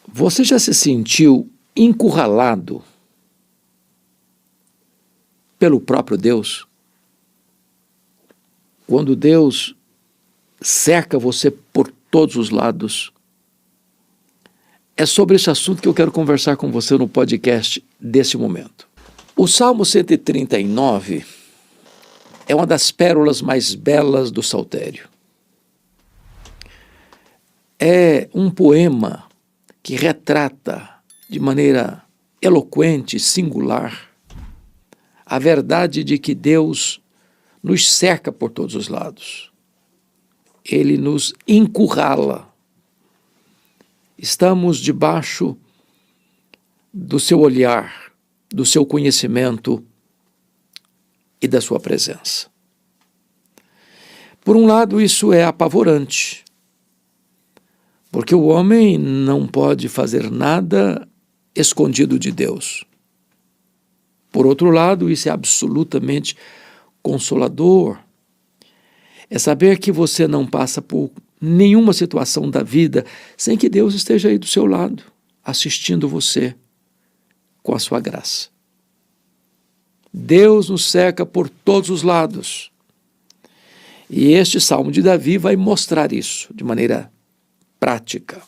Você já se sentiu encurralado pelo próprio Deus? Quando Deus cerca você por todos os lados. É sobre esse assunto que eu quero conversar com você no podcast desse momento. O Salmo 139 é uma das pérolas mais belas do Saltério. É um poema que retrata de maneira eloquente, singular, a verdade de que Deus nos cerca por todos os lados. Ele nos encurrala. Estamos debaixo do seu olhar, do seu conhecimento e da sua presença. Por um lado, isso é apavorante, porque o homem não pode fazer nada escondido de Deus. Por outro lado, isso é absolutamente consolador. É saber que você não passa por nenhuma situação da vida sem que Deus esteja aí do seu lado, assistindo você com a sua graça. Deus nos cerca por todos os lados. E este Salmo de Davi vai mostrar isso de maneira prática.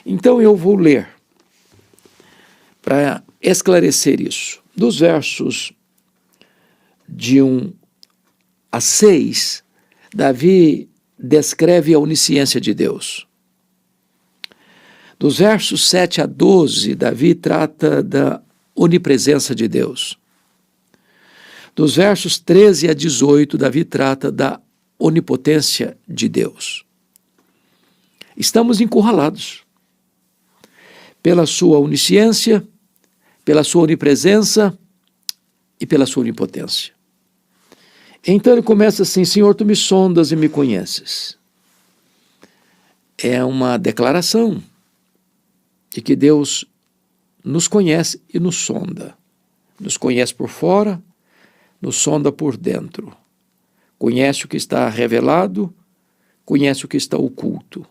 Então eu vou ler para esclarecer isso. Dos versos de 1 a 6, Davi descreve a onisciência de Deus. Dos versos 7 a 12, Davi trata da onipresença de Deus. Dos versos 13 a 18, Davi trata da onipotência de Deus. Estamos encurralados pela sua onisciência, pela sua onipresença e pela sua onipotência. Então ele começa assim: Senhor, tu me sondas e me conheces. É uma declaração de que Deus nos conhece e nos sonda. Nos conhece por fora, nos sonda por dentro. Conhece o que está revelado, conhece o que está oculto.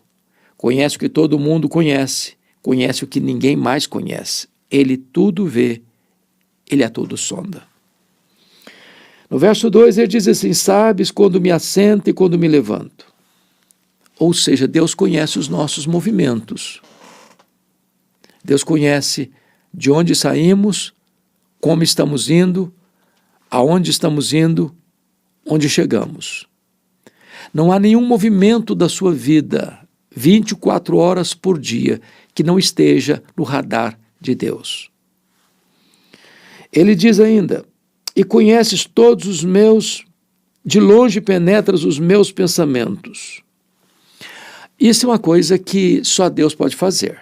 Conhece o que todo mundo conhece, conhece o que ninguém mais conhece. Ele tudo vê, ele a tudo sonda. No verso 2 ele diz assim: sabes quando me assento e quando me levanto. Ou seja, Deus conhece os nossos movimentos. Deus conhece de onde saímos, como estamos indo, aonde estamos indo, onde chegamos. Não há nenhum movimento da sua vida, 24 horas por dia, que não esteja no radar de Deus. Ele diz ainda: e conheces todos os meus, de longe penetras os meus pensamentos. Isso é uma coisa que só Deus pode fazer.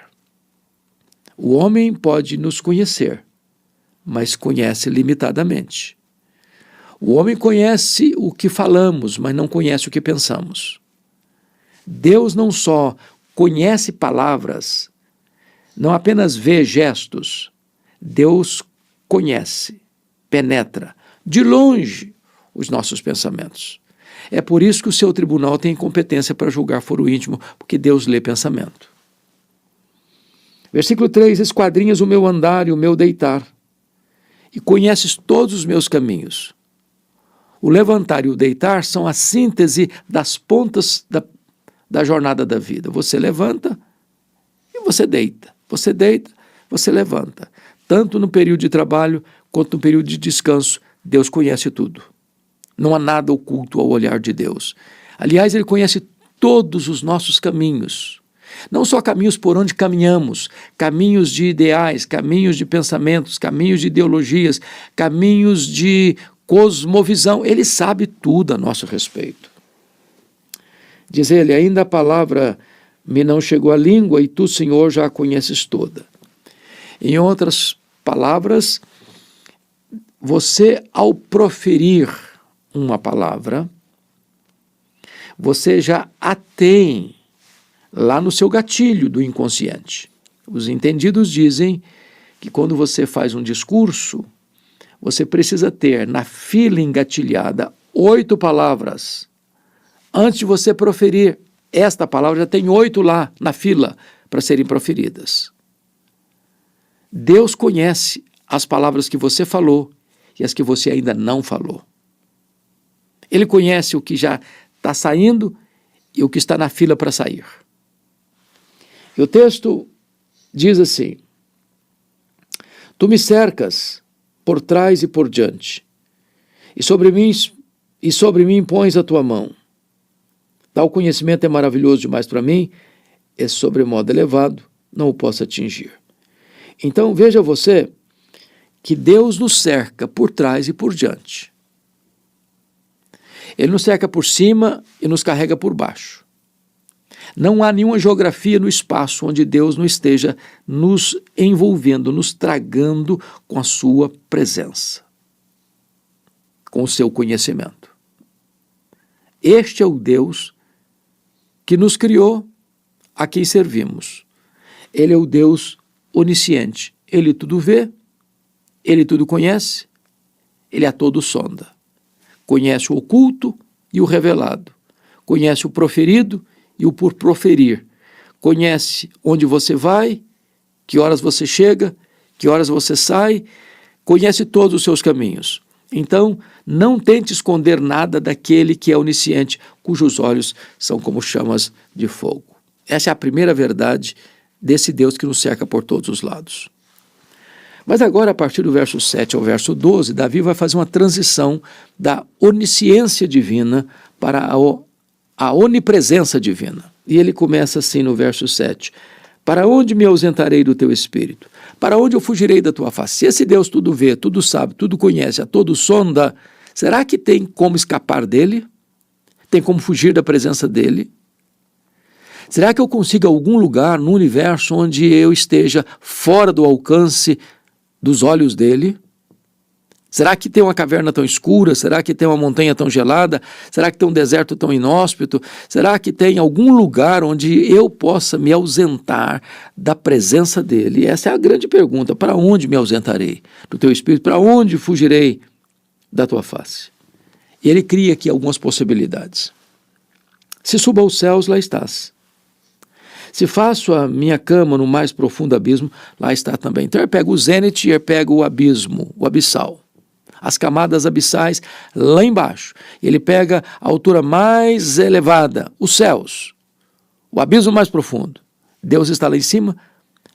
O homem pode nos conhecer, mas conhece limitadamente. O homem conhece o que falamos, mas não conhece o que pensamos. Deus não só conhece palavras, não apenas vê gestos, Deus conhece, penetra de longe os nossos pensamentos. É por isso que o seu tribunal tem competência para julgar foro íntimo, porque Deus lê pensamento. Versículo 3: esquadrinhas o meu andar e o meu deitar, e conheces todos os meus caminhos. O levantar e o deitar são a síntese das pontas da jornada da vida. Você levanta e você deita. Você deita, você levanta. Tanto no período de trabalho quanto no período de descanso, Deus conhece tudo. Não há nada oculto ao olhar de Deus. Aliás, Ele conhece todos os nossos caminhos. Não só caminhos por onde caminhamos, caminhos de ideais, caminhos de pensamentos, caminhos de ideologias, caminhos de cosmovisão. Ele sabe tudo a nosso respeito. Diz ele: ainda a palavra me não chegou à língua e tu, Senhor, já a conheces toda. Em outras palavras, você, ao proferir uma palavra, você já a tem lá no seu gatilho do inconsciente. Os entendidos dizem que quando você faz um discurso, você precisa ter na fila engatilhada 8 palavras. Antes de você proferir esta palavra, já tem 8 lá na fila, para serem proferidas. Deus conhece as palavras que você falou e as que você ainda não falou. Ele conhece o que já está saindo e o que está na fila para sair. E o texto diz assim: Tu me cercas por trás e por diante, e sobre mim pões a tua mão. Tal conhecimento é maravilhoso demais para mim, é sobremodo elevado, não o posso atingir. Então veja você que Deus nos cerca por trás e por diante. Ele nos cerca por cima e nos carrega por baixo. Não há nenhuma geografia no espaço onde Deus não esteja nos envolvendo, nos tragando com a sua presença, com o seu conhecimento. Este é o Deus que nos criou, a quem servimos. Ele é o Deus onisciente. Ele tudo vê, ele tudo conhece, ele a todo sonda. Conhece o oculto e o revelado. Conhece o proferido e o por proferir. Conhece onde você vai, que horas você chega, que horas você sai, conhece todos os seus caminhos. Então, não tente esconder nada daquele que é onisciente, cujos olhos são como chamas de fogo. Essa é a primeira verdade desse Deus que nos cerca por todos os lados. Mas agora, a partir do verso 7 ao verso 12, Davi vai fazer uma transição da onisciência divina para a onipresença divina. E ele começa assim no verso 7. Para onde me ausentarei do teu espírito? Para onde eu fugirei da tua face? Se esse Deus tudo vê, tudo sabe, tudo conhece, a todo sonda, será que tem como escapar dele? Tem como fugir da presença dele? Será que eu consigo algum lugar no universo onde eu esteja fora do alcance dos olhos dele? Será que tem uma caverna tão escura? Será que tem uma montanha tão gelada? Será que tem um deserto tão inóspito? Será que tem algum lugar onde eu possa me ausentar da presença dele? E essa é a grande pergunta. Para onde me ausentarei do teu espírito? Para onde fugirei da tua face? E ele cria aqui algumas possibilidades. Se subo aos céus, lá estás. Se faço a minha cama no mais profundo abismo, lá está também. Então ele pega o zênite e ele pega o abismo, o abissal. As camadas abissais lá embaixo. Ele pega a altura mais elevada, os céus, o abismo mais profundo. Deus está lá em cima,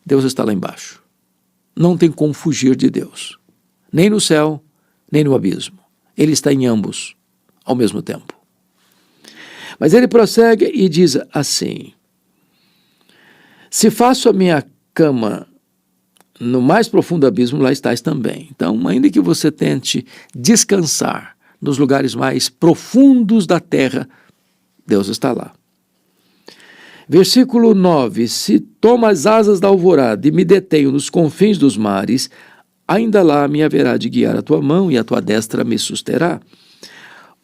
Deus está lá embaixo. Não tem como fugir de Deus, nem no céu, nem no abismo. Ele está em ambos ao mesmo tempo. Mas ele prossegue e diz assim: se faço a minha cama no mais profundo abismo, lá estás também. Então, ainda que você tente descansar nos lugares mais profundos da terra, Deus está lá. Versículo 9: se tomo as asas da alvorada e me detenho nos confins dos mares, ainda lá me haverá de guiar a tua mão e a tua destra me susterá.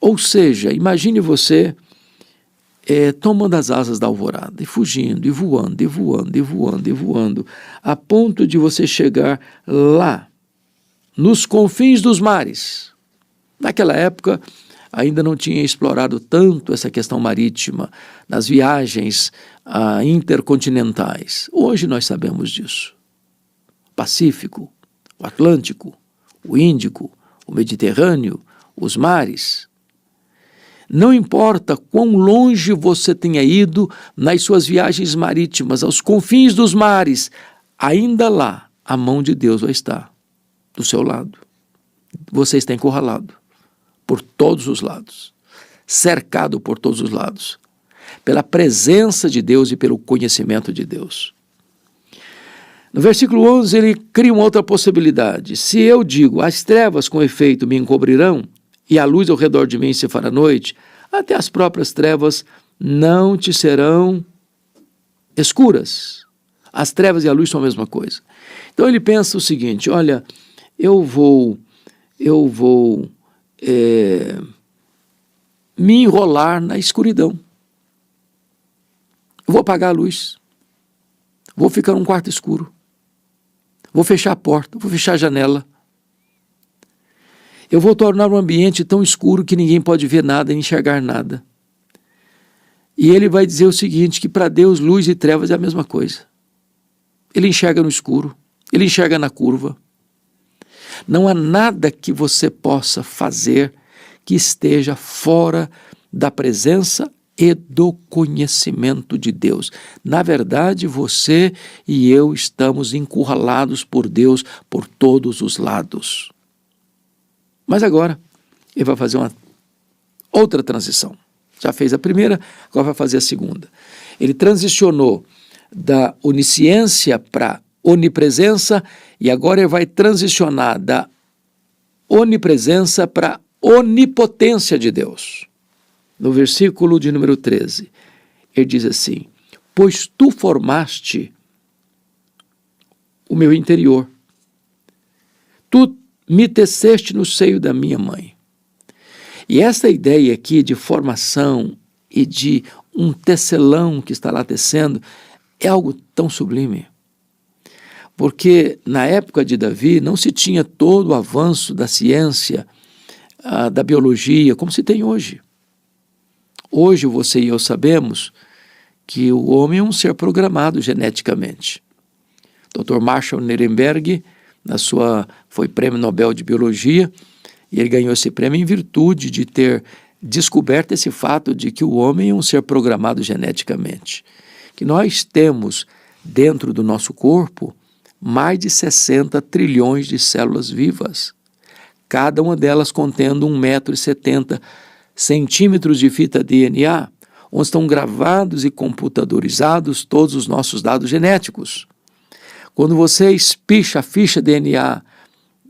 Ou seja, imagine você tomando as asas da alvorada, e fugindo, e voando, e voando, e voando, e voando, a ponto de você chegar lá, nos confins dos mares. Naquela época, ainda não tinha explorado tanto essa questão marítima, nas viagens intercontinentais. Hoje nós sabemos disso. Pacífico, o Atlântico, o Índico, o Mediterrâneo, os mares. Não importa quão longe você tenha ido nas suas viagens marítimas, aos confins dos mares, ainda lá a mão de Deus vai estar do seu lado. Você está encurralado por todos os lados, cercado por todos os lados, pela presença de Deus e pelo conhecimento de Deus. No versículo 11 ele cria uma outra possibilidade. Se eu digo, as trevas com efeito me encobrirão, e a luz ao redor de mim se fará noite, até as próprias trevas não te serão escuras. As trevas e a luz são a mesma coisa. Então ele pensa o seguinte: olha, eu vou me enrolar na escuridão. Eu vou apagar a luz. Vou ficar num quarto escuro. Vou fechar a porta, vou fechar a janela. Eu vou tornar um ambiente tão escuro que ninguém pode ver nada e enxergar nada. E ele vai dizer o seguinte, que para Deus luz e trevas é a mesma coisa. ele enxerga no escuro, ele enxerga na curva. Não há nada que você possa fazer que esteja fora da presença e do conhecimento de Deus. Na verdade, você e eu estamos encurralados por Deus por todos os lados. Mas agora, ele vai fazer uma outra transição. Já fez a primeira, agora vai fazer a segunda. Ele transicionou da onisciência para onipresença e agora ele vai transicionar da onipresença para onipotência de Deus. No versículo de número 13, ele diz assim: pois tu formaste o meu interior, tu me teceste no seio da minha mãe. E essa ideia aqui de formação e de um tecelão que está lá tecendo é algo tão sublime. Porque na época de Davi não se tinha todo o avanço da ciência, da biologia, como se tem hoje. Hoje você e eu sabemos que o homem é um ser programado geneticamente. Dr. Marshall Nirenberg, foi prêmio Nobel de Biologia, e ele ganhou esse prêmio em virtude de ter descoberto esse fato de que o homem é um ser programado geneticamente. Que nós temos dentro do nosso corpo mais de 60 trilhões de células vivas, cada uma delas contendo 1,70 m de fita DNA, onde estão gravados e computadorizados todos os nossos dados genéticos. Quando você espicha a ficha DNA,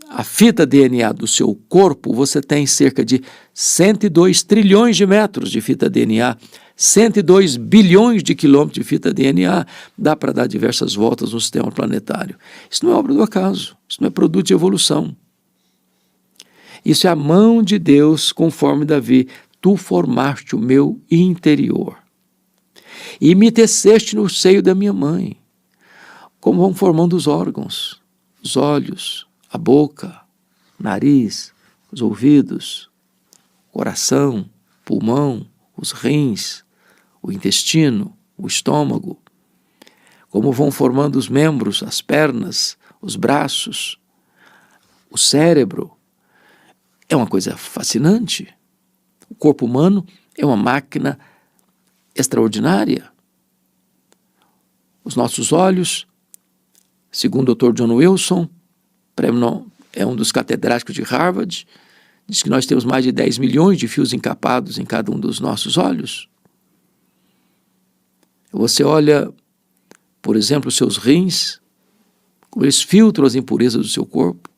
a fita DNA do seu corpo, você tem cerca de 102 trilhões de metros de fita DNA, 102 bilhões de quilômetros de fita DNA, dá para dar diversas voltas no sistema planetário. Isso não é obra do acaso, isso não é produto de evolução. Isso é a mão de Deus, conforme Davi: tu formaste o meu interior e me teceste no seio da minha mãe. Como vão formando os órgãos, os olhos, a boca, nariz, os ouvidos, coração, pulmão, os rins, o intestino, o estômago. Como vão formando os membros, as pernas, os braços, o cérebro. É uma coisa fascinante. O corpo humano é uma máquina extraordinária. Os nossos olhos, segundo o Dr. John Wilson, é um dos catedráticos de Harvard, diz que nós temos mais de 10 milhões de fios encapados em cada um dos nossos olhos. Você olha, por exemplo, os seus rins, como eles filtram as impurezas do seu corpo.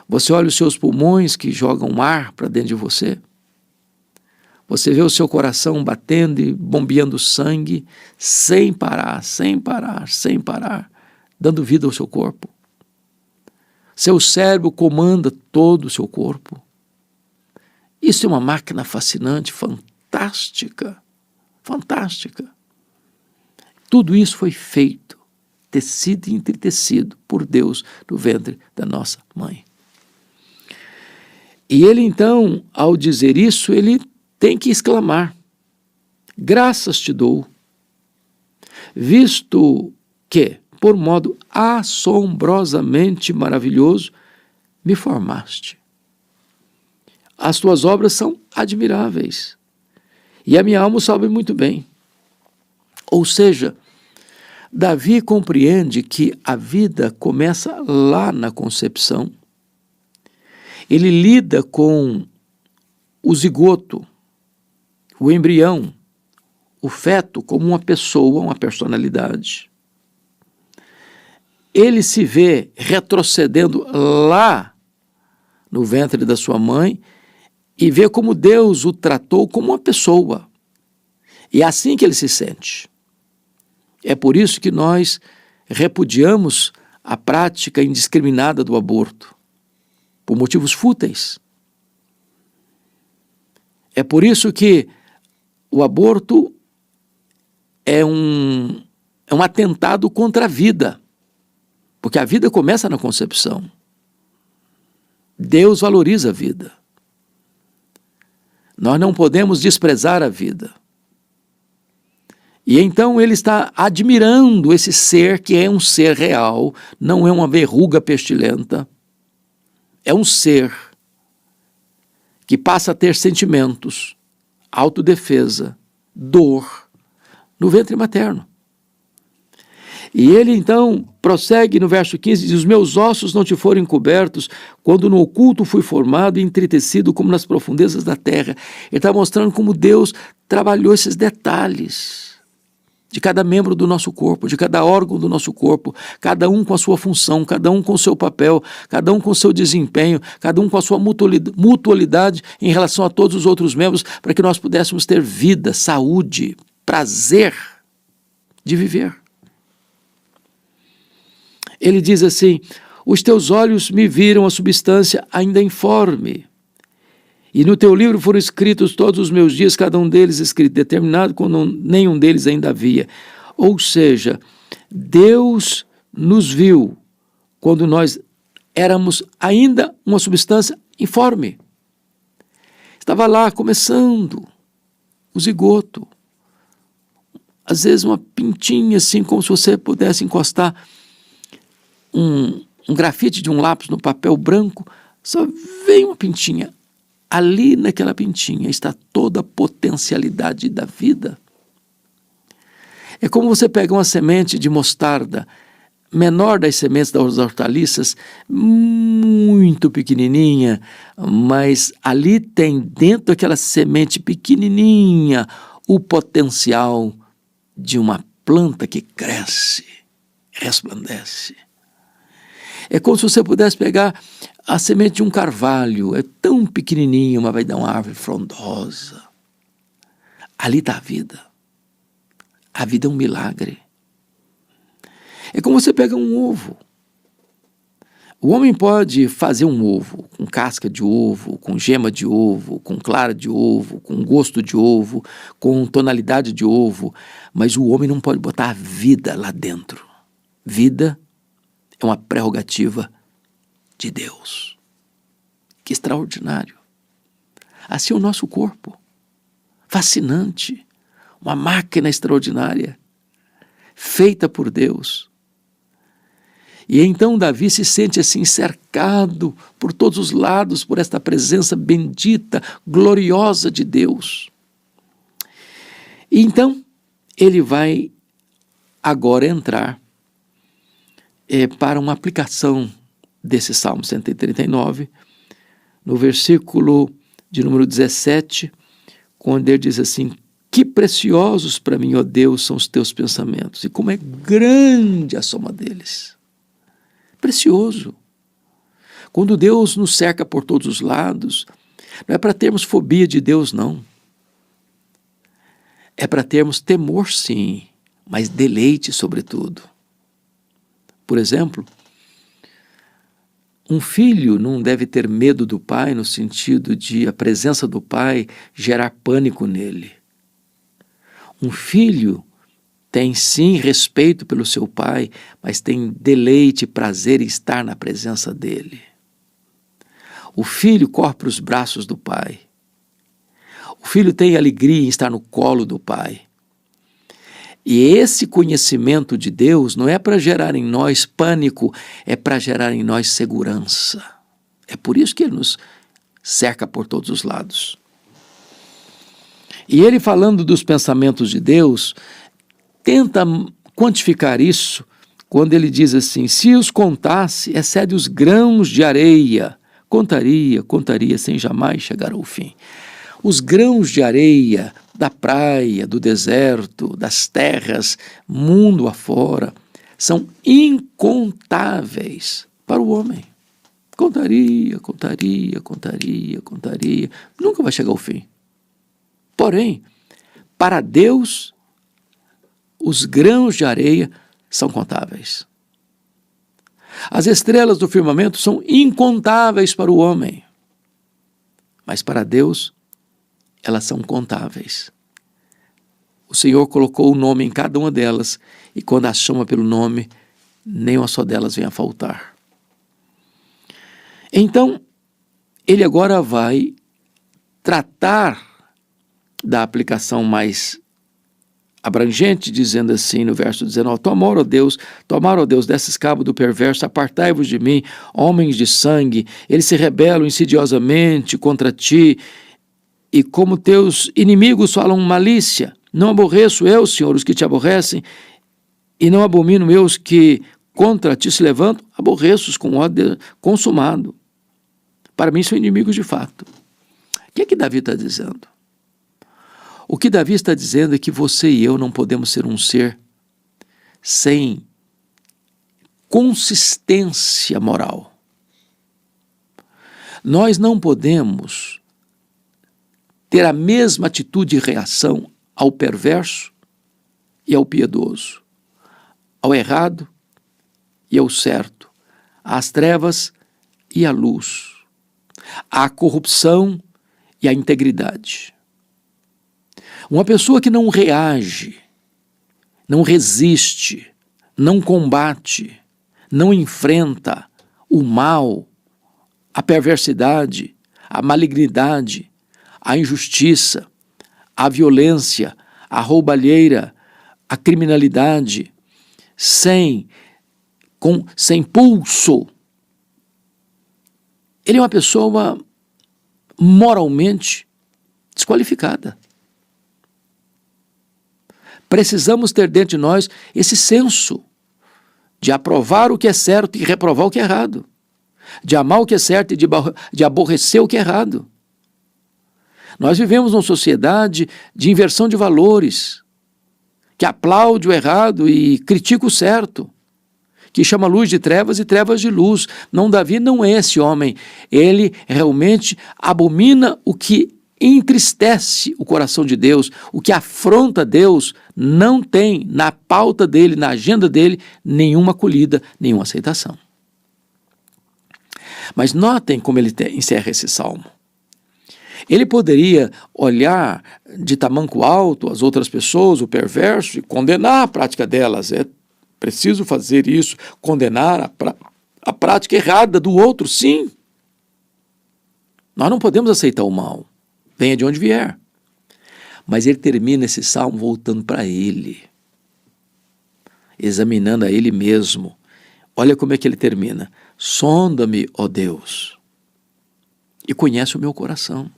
Você olha os seus pulmões que jogam ar para dentro de você. Você vê o seu coração batendo e bombeando sangue sem parar, sem parar, sem parar, dando vida ao seu corpo. Seu cérebro comanda todo o seu corpo. Isso é uma máquina fascinante, fantástica, fantástica. Tudo isso foi feito, tecido e entretecido por Deus no ventre da nossa mãe. E ele então, ao dizer isso, ele tem que exclamar: graças te dou, visto que, por modo assombrosamente maravilhoso, me formaste. As tuas obras são admiráveis, e a minha alma o sabe muito bem. Ou seja, Davi compreende que a vida começa lá na concepção. Ele lida com o zigoto, o embrião, o feto como uma pessoa, uma personalidade. Ele se vê retrocedendo lá no ventre da sua mãe e vê como Deus o tratou como uma pessoa. E é assim que ele se sente. É por isso que nós repudiamos a prática indiscriminada do aborto, por motivos fúteis. É por isso que o aborto é um atentado contra a vida, porque a vida começa na concepção. Deus valoriza a vida. Nós não podemos desprezar a vida. E então ele está admirando esse ser que é um ser real, não é uma verruga pestilenta, é um ser que passa a ter sentimentos, autodefesa, dor no ventre materno. E ele então prossegue no verso 15, diz: os meus ossos não te foram encobertos, quando no oculto fui formado e entretecido como nas profundezas da terra. Ele está mostrando como Deus trabalhou esses detalhes de cada membro do nosso corpo, de cada órgão do nosso corpo, cada um com a sua função, cada um com o seu papel, cada um com o seu desempenho, cada um com a sua mutualidade em relação a todos os outros membros, para que nós pudéssemos ter vida, saúde, prazer de viver. Ele diz assim: os teus olhos me viram a substância ainda informe, e no teu livro foram escritos todos os meus dias, cada um deles escrito, determinado, quando nenhum deles ainda havia. Ou seja, Deus nos viu quando nós éramos ainda uma substância informe. Estava lá começando o zigoto, às vezes uma pintinha assim, como se você pudesse encostar um grafite de um lápis no papel branco, só vem uma pintinha. Ali naquela pintinha está toda a potencialidade da vida. É como você pega uma semente de mostarda, menor das sementes das hortaliças, muito pequenininha, mas ali tem dentro daquela semente pequenininha o potencial de uma planta que cresce, resplandece. É como se você pudesse pegar a semente de um carvalho, é tão pequenininho, mas vai dar uma árvore frondosa. Ali está a vida. A vida é um milagre. É como você pega um ovo. O homem pode fazer um ovo com casca de ovo, com gema de ovo, com clara de ovo, com gosto de ovo, com tonalidade de ovo, mas o homem não pode botar a vida lá dentro. Vida é uma prerrogativa de Deus. Que extraordinário. Assim é o nosso corpo. Fascinante. Uma máquina extraordinária. Feita por Deus. E então Davi se sente assim cercado por todos os lados por esta presença bendita, gloriosa de Deus. E então ele vai agora entrar para uma aplicação desse Salmo 139, no versículo de número 17, quando ele diz assim: que preciosos para mim, ó Deus, são os teus pensamentos, e como é grande a soma deles. Precioso. Quando Deus nos cerca por todos os lados, não é para termos fobia de Deus, não. É para termos temor, sim, mas deleite, sobretudo. Por exemplo, um filho não deve ter medo do pai no sentido de a presença do pai gerar pânico nele. Um filho tem sim respeito pelo seu pai, mas tem deleite e prazer em estar na presença dele. O filho corre para os braços do pai. O filho tem alegria em estar no colo do pai. E esse conhecimento de Deus não é para gerar em nós pânico, é para gerar em nós segurança. É por isso que ele nos cerca por todos os lados. E ele, falando dos pensamentos de Deus, tenta quantificar isso quando ele diz assim: se os contasse, excede os grãos de areia. Contaria, sem jamais chegar ao fim. Os grãos de areia da praia, do deserto, das terras, mundo afora, são incontáveis para o homem. Contaria. Nunca vai chegar ao fim. Porém, para Deus, os grãos de areia são contáveis. As estrelas do firmamento são incontáveis para o homem. Mas para Deus, elas são contáveis. O Senhor colocou o nome em cada uma delas, e quando as chama pelo nome, nem uma só delas vem a faltar. Então, ele agora vai tratar da aplicação mais abrangente, dizendo assim no verso 19: tomara, ó Deus, desses cabo do perverso, apartai-vos de mim, homens de sangue, eles se rebelam insidiosamente contra ti, e como teus inimigos falam malícia. Não aborreço eu, Senhor, os que te aborrecem, e não abomino eu os que contra ti se levantam, aborreço-os com ódio consumado. Para mim são inimigos de fato. O que é que Davi está dizendo? O que Davi está dizendo é que você e eu não podemos ser um ser sem consistência moral. Nós não podemos ter a mesma atitude e reação ao perverso e ao piedoso, ao errado e ao certo, às trevas e à luz, à corrupção e à integridade. Uma pessoa que não reage, não resiste, não combate, não enfrenta o mal, a perversidade, a malignidade, a injustiça, a violência, a roubalheira, a criminalidade, sem pulso. Ele é uma pessoa moralmente desqualificada. Precisamos ter dentro de nós esse senso de aprovar o que é certo e reprovar o que é errado, de amar o que é certo e de aborrecer o que é errado. Nós vivemos numa sociedade de inversão de valores, que aplaude o errado e critica o certo, que chama luz de trevas e trevas de luz. Não, Davi não é esse homem. Ele realmente abomina o que entristece o coração de Deus, o que afronta Deus. Não tem na pauta dele, na agenda dele, nenhuma acolhida, nenhuma aceitação. Mas notem como ele encerra esse salmo. Ele poderia olhar de tamanco alto as outras pessoas, o perverso, e condenar a prática delas. É preciso fazer isso, condenar a prática errada do outro, sim. Nós não podemos aceitar o mal, venha de onde vier. Mas ele termina esse salmo voltando para ele, examinando a ele mesmo. Olha como é que ele termina: sonda-me, ó Deus, e conhece o meu coração.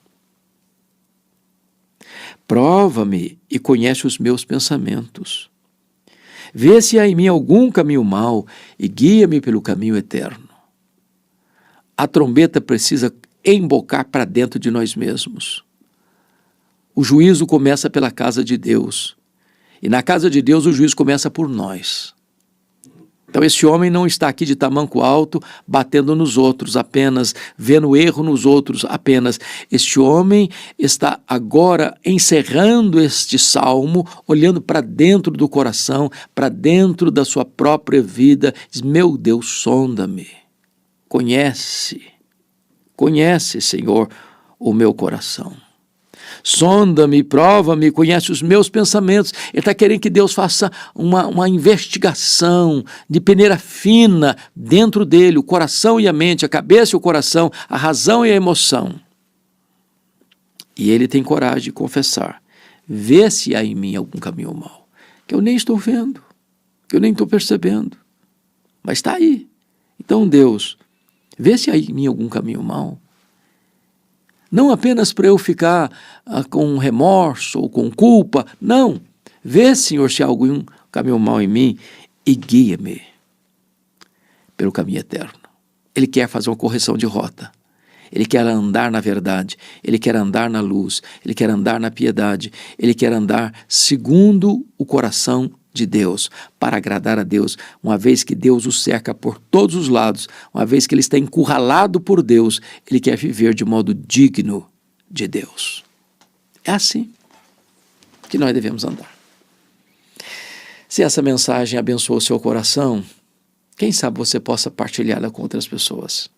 Prova-me e conhece os meus pensamentos. Vê se há em mim algum caminho mau e guia-me pelo caminho eterno. A trombeta precisa embocar para dentro de nós mesmos. O juízo começa pela casa de Deus. E na casa de Deus o juízo começa por nós. Então esse homem não está aqui de tamanco alto, batendo nos outros apenas, vendo erro nos outros apenas. Este homem está agora encerrando este salmo, olhando para dentro do coração, para dentro da sua própria vida. Diz: meu Deus, sonda-me, conhece, Senhor, o meu coração. Sonda-me, prova-me, conhece os meus pensamentos. Ele está querendo que Deus faça uma investigação de peneira fina dentro dele, o coração e a mente, a cabeça e o coração, a razão e a emoção. E ele tem coragem de confessar: vê se há em mim algum caminho mau, que eu nem estou vendo, que eu nem estou percebendo, mas está aí. Então, Deus, vê se há em mim algum caminho mau. Não apenas para eu ficar com remorso ou com culpa, não. Vê, Senhor, se há algum caminho mau em mim e guia-me pelo caminho eterno. Ele quer fazer uma correção de rota. Ele quer andar na verdade, ele quer andar na luz, ele quer andar na piedade, ele quer andar segundo o coração de Deus, para agradar a Deus, uma vez que Deus o cerca por todos os lados, uma vez que ele está encurralado por Deus, ele quer viver de modo digno de Deus. É assim que nós devemos andar. Se essa mensagem abençoou o seu coração, quem sabe você possa partilhá-la com outras pessoas.